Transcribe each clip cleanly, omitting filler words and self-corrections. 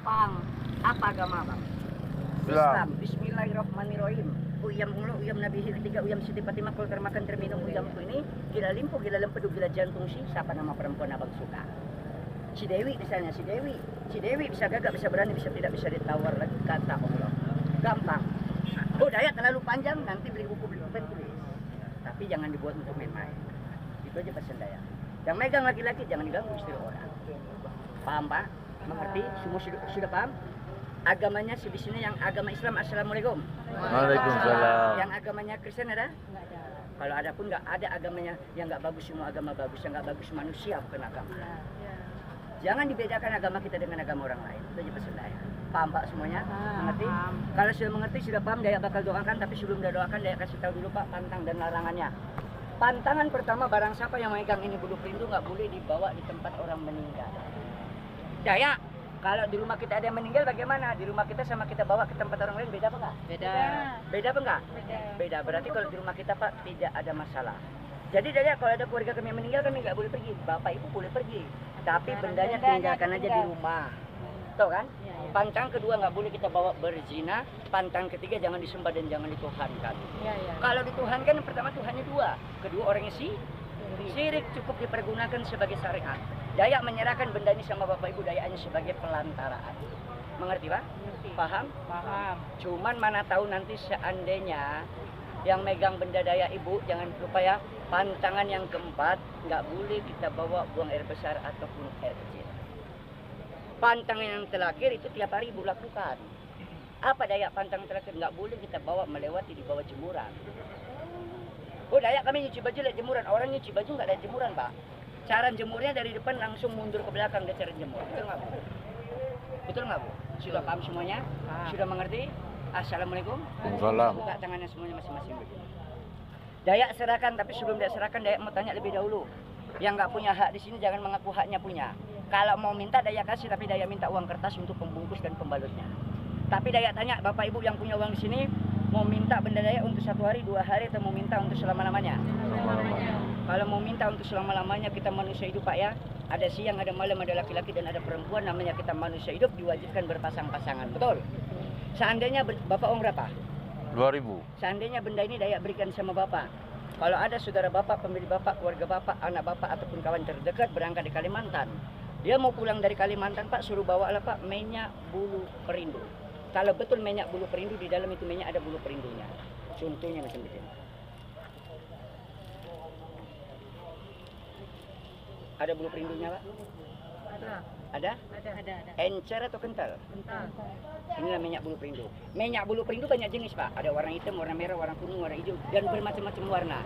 gampang. Apa agama bang? Islam. Bismillahirrahmanirrahim. Uyam mulu, uyam nabihi ketiga, uyam Siti Fatimah, kalau termakan terminum uyamku ini, gila limpu, gila lempedu, gila jantung sih. Siapa nama perempuan abang suka? Si Dewi misalnya, si Dewi bisa gagak, bisa berani, bisa tidak, bisa ditawar lagi, kata Allah. Gampang. Oh daya terlalu panjang, nanti beli buku tulis. Tapi jangan dibuat untuk main-main. Itu aja pesan daya. Yang megang laki-laki jangan diganggu istri orang. Paham Pak? Mengerti? Semua sudah paham? Agamanya di sini yang agama Islam, assalamualaikum. Waalaikumsalam. Yang agamanya Kristen ada? Kalau ada pun nggak ada agamanya yang nggak bagus, semua agama bagus, yang nggak bagus manusia bukan agama. Jangan dibedakan agama kita dengan agama orang lain. Itu aja pesan Daya. Paham Pak semuanya? Mengerti? Kalau sudah mengerti, sudah paham, Daya bakal doakan. Tapi sebelum Daya doakan, Daya kasih tahu dulu Pak pantang dan larangannya. Pantangan pertama, barang siapa yang megang ini bulu perindu nggak boleh dibawa di tempat orang meninggal. Daya, kalau di rumah kita ada yang meninggal bagaimana? Di rumah kita sama kita bawa ke tempat orang lain beda apa enggak? Beda. Beda apa enggak? Beda. Berarti kalau di rumah kita Pak tidak ada masalah. Jadi Daya, kalau ada keluarga kami yang meninggal kami nggak boleh pergi. Bapak Ibu boleh pergi. Tapi bendanya tinggalkan aja di rumah. Tahu kan? Pantang kedua nggak boleh kita bawa berzina. Pantang ketiga jangan disembah dan jangan dituhankan. Kalau dituhankan yang pertama Tuhannya dua. Kedua orangnya syirik, cukup dipergunakan sebagai syariat. Daya menyerahkan benda ini sama Bapak Ibu, Daya hanya sebagai pelantaraan. Mengerti Pak? Paham? Paham. Cuman mana tahu nanti seandainya yang megang benda Daya Ibu, jangan lupa ya, pantangan yang keempat nggak boleh kita bawa buang air besar ataupun air kecil. Pantangan yang terakhir itu tiap hari Ibu lakukan. Apa Daya pantangan terakhir? Nggak boleh kita bawa melewati di bawah jemuran. Oh Daya kami nyuci baju lihat jemuran, orang nyuci baju nggak lihat jemuran Pak. Cara jemurnya dari depan langsung mundur ke belakang dia cara jemur. Betul nggak Bu? Betul nggak Bu? Sudah paham semuanya? Sudah mengerti? Assalamualaikum. Waalaikumsalam. Buka tangannya semuanya masing-masing begini. Daya serahkan, tapi sebelum Daya serahkan Daya mau tanya lebih dahulu. Yang nggak punya hak di sini jangan mengaku haknya punya. Kalau mau minta Daya kasih, tapi Daya minta uang kertas untuk pembungkus dan pembalutnya. Tapi Daya tanya Bapak Ibu yang punya uang di sini mau minta benda Daya untuk 1 hari, 2 hari atau mau minta untuk selama-lamanya? Kalau mau minta untuk selama-lamanya kita manusia hidup Pak ya. Ada siang, ada malam, ada laki-laki dan ada perempuan, namanya kita manusia hidup diwajibkan berpasang-pasangan. Betul? Seandainya Bapak uang berapa? 2000. Seandainya benda ini Daya berikan sama Bapak. Kalau ada saudara Bapak, pemilik Bapak, keluarga Bapak, anak Bapak ataupun kawan terdekat berangkat di Kalimantan. Dia mau pulang dari Kalimantan Pak, suruh bawalah Pak minyak bulu perindu. Kalau betul minyak bulu perindu, di dalam itu minyak ada bulu perindunya. Contohnya macam itu. Ada bulu perindunya Pak? Ada? Ada. Encer atau kental? Kental. Inilah minyak bulu perindu. Minyak bulu perindu banyak jenis Pak. Ada warna hitam, warna merah, warna kuning, warna hijau, dan bermacam-macam warna.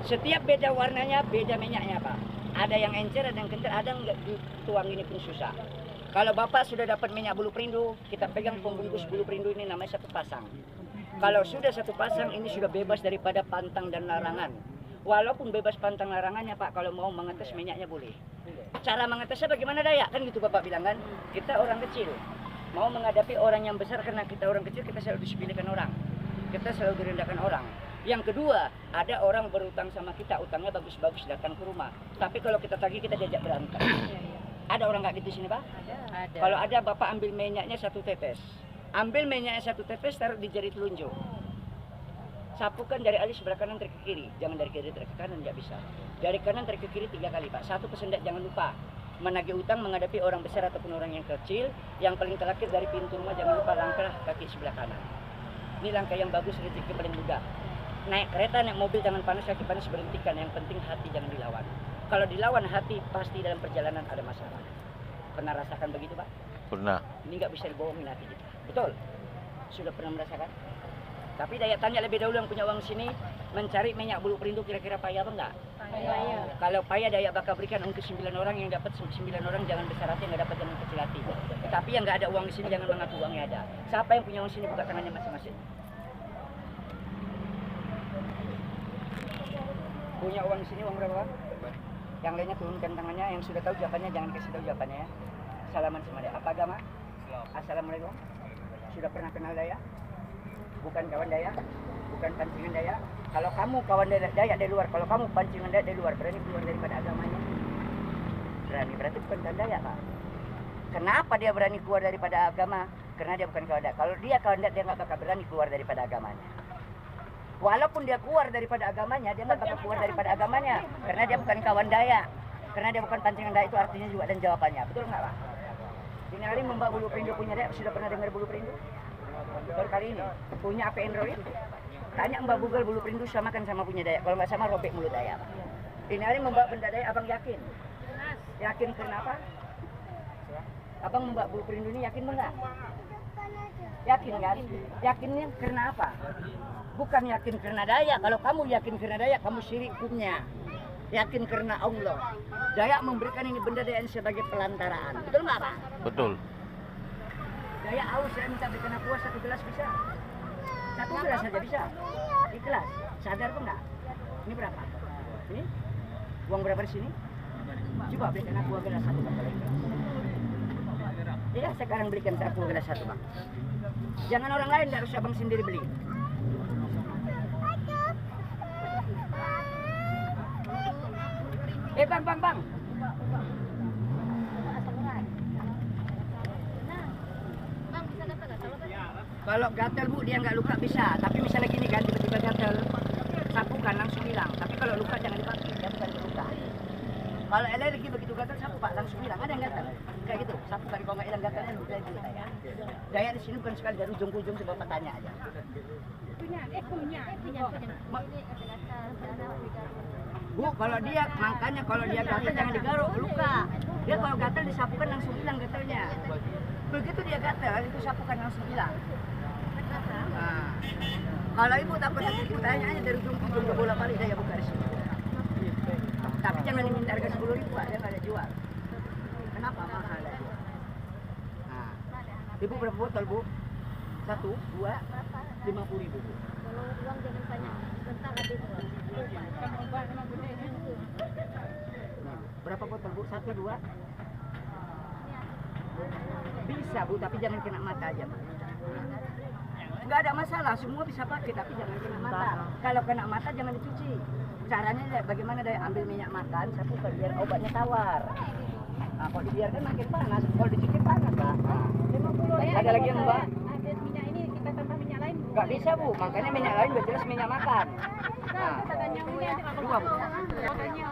Setiap beda warnanya, beda minyaknya Pak. Ada yang encer, ada yang kental, ada yang nggak dituang ini pun susah. Kalau Bapak sudah dapat minyak bulu perindu, kita pegang pembungkus bulu perindu ini namanya 1 pasang. Kalau sudah 1 pasang ini sudah bebas daripada pantang dan larangan. Walaupun bebas pantang larangannya Pak, kalau mau mengetes minyaknya boleh. Cara mengetesnya bagaimana Daya? Kan gitu Bapak bilang kan, kita orang kecil. Mau menghadapi orang yang besar karena kita orang kecil, kita selalu disepelekan orang. Kita selalu direndahkan orang. Yang kedua, ada orang berutang sama kita, utangnya bagus-bagus datang ke rumah. Tapi kalau kita tagih kita diajak berantem. Ada orang nggak gitu sini Pak? Ada. Kalau ada Bapak ambil minyaknya 1 tetes. Ambil minyaknya 1 tetes, taruh di jari telunjuk. Sapukan dari alis sebelah kanan tarik ke kiri. Jangan dari kiri tarik ke kanan, nggak bisa. Dari kanan tarik ke kiri 3 kali Pak. 1 pesendak jangan lupa. Menagih utang menghadapi orang besar ataupun orang yang kecil. Yang paling terakhir dari pintu rumah jangan lupa langkah kaki sebelah kanan. Ini langkah yang bagus, rezeki paling mudah. Naik kereta, naik mobil jangan panas, kaki panas berhentikan. Yang penting hati jangan dilawan. Kalau dilawan hati pasti dalam perjalanan ada masalah. Pernah rasakan begitu Pak? Pernah. Ini nggak bisa dibohongin hati kita. Betul? Sudah pernah merasakan? Tapi Daya tanya lebih dahulu yang punya uang sini, mencari minyak bulu perindu kira-kira payah apa enggak? Payah. Kalau payah Daya bakal berikan untuk 9 orang, yang dapat 9 orang jangan besar hati, yang nggak dapat jangan kecil hati. Tapi yang nggak ada uang di sini jangan mengaku uangnya ada. Siapa yang punya uang sini buka tangannya masing-masing. Punya uang di sini uang berapa Bang? Yang lainnya turunkan tangannya, yang sudah tahu jawabannya jangan kasih tahu jawabannya ya. Salaman sama Daya. Apa agama? Assalamualaikum. Sudah pernah kenal Daya? Bukan kawan Daya, bukan pancingan Daya. Kalau kamu kawan Daya dari luar, kalau kamu pancingan Daya dari luar, berani keluar daripada agamanya? Berani, berarti bukan Daya Pak. Kenapa dia berani keluar daripada agama? Karena dia bukan kawan dat. Kalau dia kawan dat, dia nggak bakal berani keluar daripada agamanya. Walaupun dia keluar daripada agamanya, dia nggak bakal keluar daripada agamanya. Karena dia bukan kawan daya. Karena dia bukan pancingan daya, itu artinya juga dan jawabannya. Betul nggak Pak? Ini hari Mbak Bulu Perindu punya daya, sudah pernah dengar Bulu Perindu? Baru kali ini. Punya apa Android? Tanya Mbak Google Bulu Perindu samakan sama punya daya. Kalau nggak sama robek mulut daya. Ini hari membawa benda daya, abang yakin? Yakin kenapa? Abang membawa Bulu Perindu ini yakin enggak? Yakin kan? Yakinnya karena apa? Bukan yakin karena daya. Kalau kamu yakin karena daya, kamu syirik hukumnya. Yakin karena Allah. Daya memberikan ini benda daya sebagai pelantaraan. Betul nggak Pak? Betul. Daya haus, saya minta berikan aku 1 gelas bisa? 1 gelas saja bisa? Ikhlas? Sadar pun nggak? Ini berapa? Ini? Uang berapa di sini? Coba berikan aku gelas 1 Bang. Ya sekarang belikan aku gelas 1 Bang. Jangan orang lain, tidak usah Bang sendiri beli. Bang. Kalau gatal Bu, dia nggak luka bisa. Tapi misalnya gini kan, tiba-tiba gatal, sapukan langsung hilang. Tapi kalau luka jangan dipakai, dia bukan luka. Kalau alergi begitu gatal, sapu Pak langsung hilang. Ada yang gatal kayak gitu, sapukan. Kalau nggak hilang gatalnya, luka itu ya. Daya di sini bukan sekali dari ujung ke ujung, coba tanya aja. Bu, kalau dia, makanya kalau dia gatal jangan digaruk, luka. Dia kalau gatal disapukan langsung hilang gatalnya. Begitu dia gatal, itu sapukan langsung hilang. Nah, kalau ibu takut nanti ibu tanya aja dari ujung ke ujung ke bola balik saya buka di sini. Tapi jangan diminta harga 10.000 Pak, dia nggak ada jual. Kenapa mahal ya? Nah, ibu berapa botol Bu? 1, 2, 50.000 Bu. Kalau uang jangan banyak, bentar habis uang. Berapa botol Bu? 1, 2? Bisa Bu, tapi jangan kena mata aja Bu. Nggak ada masalah, semua bisa pakai, tapi jangan kena mata. Kalau kena mata jangan dicuci. Caranya bagaimana dari ambil minyak makan, sapukan biar obatnya tawar. Nah, kalau dibiarkan makin panas, kalau dicuci panas Pak. Nah, ada lagi yang Mbak? Ada minyak ini kita tambah minyak lain. Nggak bisa Bu, makanya minyak lain udah jelas minyak makan. Nah, Katanya ini ada 2 Bu. katanya